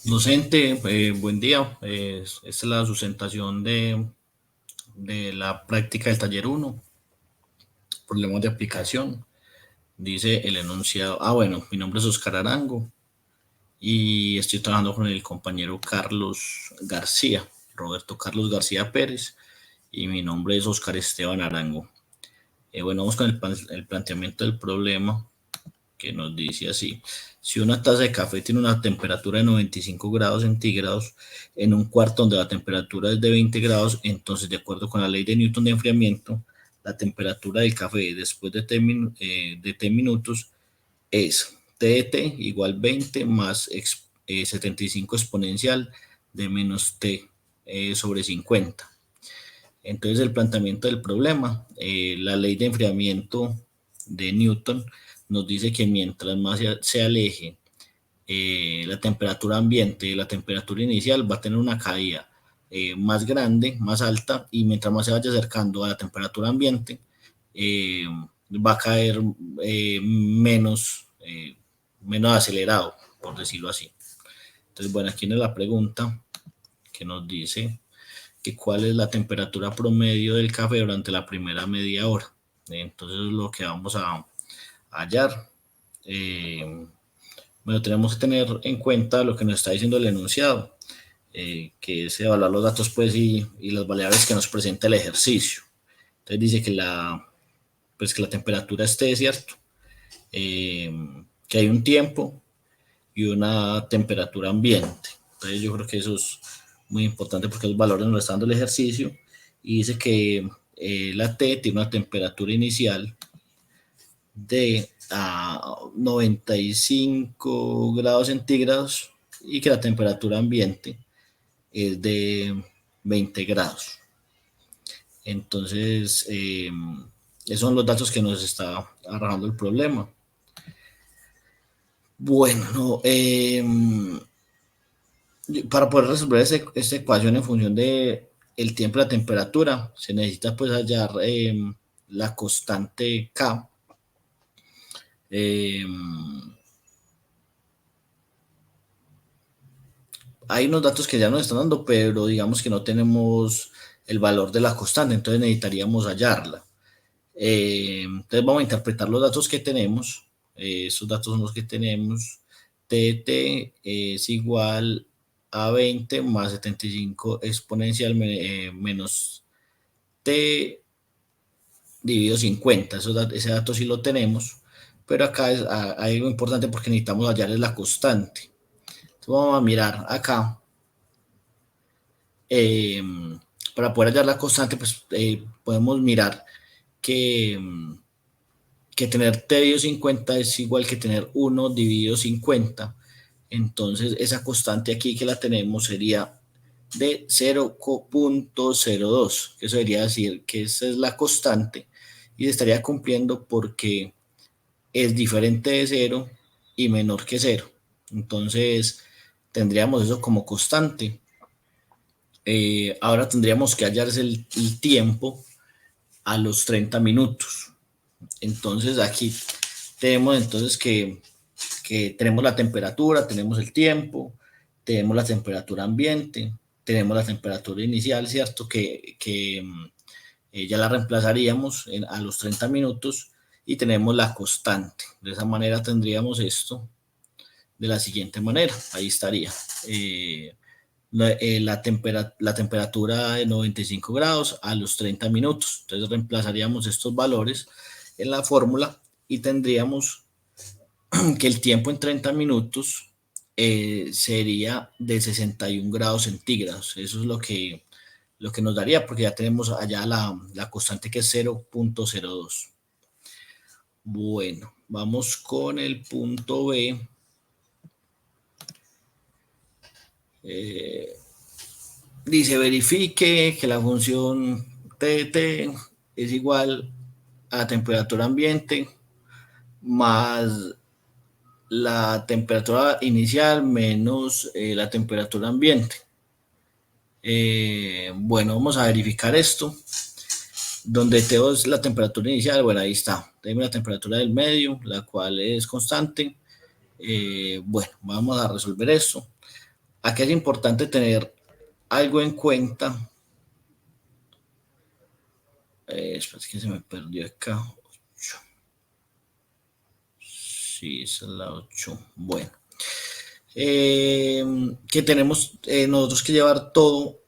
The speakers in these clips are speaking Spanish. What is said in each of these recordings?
Docente, buen día. Esta es la sustentación de la práctica del taller uno, problemas de aplicación. Dice el enunciado. Bueno, mi nombre es Oscar Arango y estoy trabajando con el compañero Carlos García, Roberto Carlos García Pérez, y mi nombre es Oscar Esteban Arango. Bueno, vamos con el planteamiento del problema, que nos dice así: si una taza de café tiene una temperatura de 95 grados centígrados en un cuarto donde la temperatura es de 20 grados, entonces, de acuerdo con la ley de Newton de enfriamiento, la temperatura del café después de T minutos es T de T igual 20 más 75 exponencial de menos T sobre 50. Entonces, el planteamiento del problema, la ley de enfriamiento de Newton nos dice que mientras más se aleje la temperatura ambiente de la temperatura inicial, va a tener una caída más grande, más alta, y mientras más se vaya acercando a la temperatura ambiente, va a caer menos acelerado, por decirlo así. Entonces, bueno, aquí viene la pregunta que nos dice que cuál es la temperatura promedio del café durante la primera media hora. Entonces, lo que vamos a hallar, bueno, tenemos que tener en cuenta lo que nos está diciendo el enunciado, que es evaluar los datos pues y las variables que nos presenta el ejercicio. Entonces dice que la temperatura esté, ¿cierto? Que hay un tiempo y una temperatura ambiente. Entonces yo creo que eso es muy importante porque los valores nos están dando el ejercicio, y dice que la T tiene una temperatura inicial de 95 grados centígrados y que la temperatura ambiente es de 20 grados. Entonces, esos son los datos que nos está arrojando el problema. Bueno, no, para poder resolver esta ecuación en función de el tiempo y la temperatura, se necesita pues hallar la constante K. Hay unos datos que ya nos están dando, pero digamos que no tenemos el valor de la constante, entonces necesitaríamos hallarla. Entonces vamos a interpretar los datos que tenemos. Esos datos son los que tenemos. TT es igual a 20 más 75 exponencial menos T dividido 50. Ese dato sí lo tenemos, pero acá hay algo importante porque necesitamos hallar la constante. Entonces vamos a mirar acá. Eh, para poder hallar la constante, pues podemos mirar que tener t dividido 50 es igual que tener 1 dividido 50. Entonces, esa constante aquí que la tenemos sería de 0.02, que eso debería decir que esa es la constante y se estaría cumpliendo porque es diferente de 0 y menor que 0. Entonces, tendríamos eso como constante. Ahora tendríamos que hallar el tiempo a los 30 minutos. Entonces, aquí tenemos entonces que tenemos la temperatura, tenemos el tiempo, tenemos la temperatura ambiente, tenemos la temperatura inicial, ¿cierto? Que ya la reemplazaríamos a los 30 minutos, y tenemos la constante. De esa manera tendríamos esto de la siguiente manera. Ahí estaría. La temperatura de 95 grados a los 30 minutos. Entonces reemplazaríamos estos valores en la fórmula y tendríamos que el tiempo en 30 minutos sería de 61 grados centígrados. Eso es lo que nos daría, porque ya tenemos allá la constante que es 0.02. Bueno, vamos con el punto B. Dice, verifique que la función TT es igual a la temperatura ambiente más la temperatura inicial menos la temperatura ambiente. Bueno, vamos a verificar esto. Donde T2 es la temperatura inicial, bueno, ahí está. Tenemos la temperatura del medio, la cual es constante. Bueno, vamos a resolver esto. Aquí es importante tener algo en cuenta. Espera, es que se me perdió acá. Sí, esa es la 8. Bueno, que tenemos nosotros que llevar todo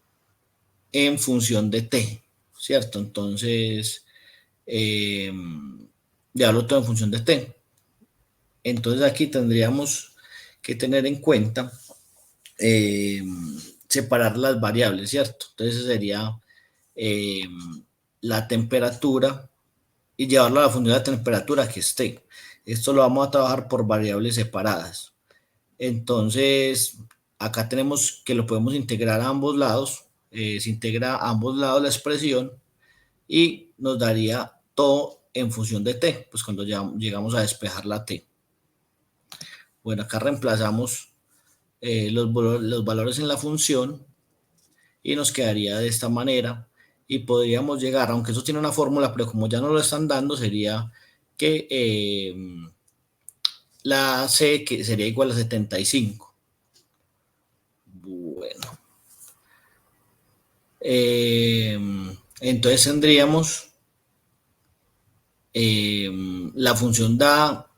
en función de t, ¿cierto? Entonces, eh, llevarlo todo en función de t. Entonces aquí tendríamos que tener en cuenta eh, separar las variables, ¿cierto? Entonces sería eh, la temperatura y llevarlo a la función de la temperatura que esté. Esto lo vamos a trabajar por variables separadas. Entonces, acá tenemos que lo podemos integrar a ambos lados. Se integra a ambos lados la expresión y nos daría todo en función de t, pues cuando ya llegamos a despejar la t. Bueno, acá reemplazamos los valores en la función y nos quedaría de esta manera y podríamos llegar, aunque eso tiene una fórmula, pero como ya no lo están dando, sería que la C que sería igual a 75. Bueno, eh, entonces tendríamos la función da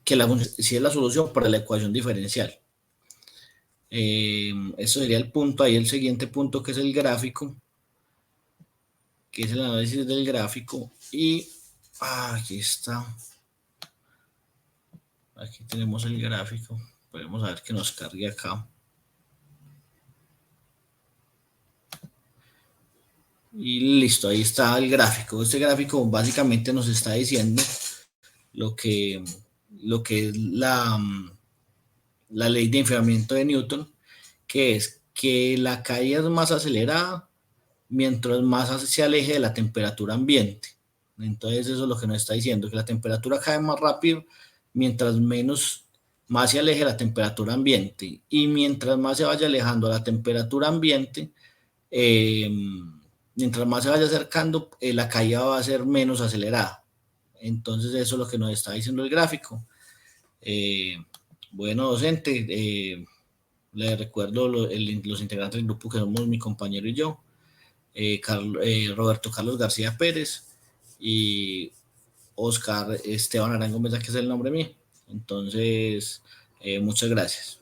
que la función si es la solución para la ecuación diferencial. Eso sería el punto, ahí el siguiente punto que es el gráfico, que es el análisis del gráfico y aquí está, aquí tenemos el gráfico, podemos ver que nos cargue acá y listo, ahí está el gráfico. Este gráfico básicamente nos está diciendo lo que, lo que es la ley de enfriamiento de Newton, que es que la caída es más acelerada mientras más se aleje de la temperatura ambiente. Entonces eso es lo que nos está diciendo, que la temperatura cae más rápido mientras más se aleje la temperatura ambiente. Y mientras más se vaya alejando a la temperatura ambiente, eh, mientras más se vaya acercando, la caída va a ser menos acelerada. Entonces eso es lo que nos está diciendo el gráfico. Eh, bueno, docente, le recuerdo los integrantes del grupo que somos mi compañero y yo. Roberto Carlos García Pérez y Oscar Esteban Arango Mesa, que es el nombre mío. Entonces, muchas gracias.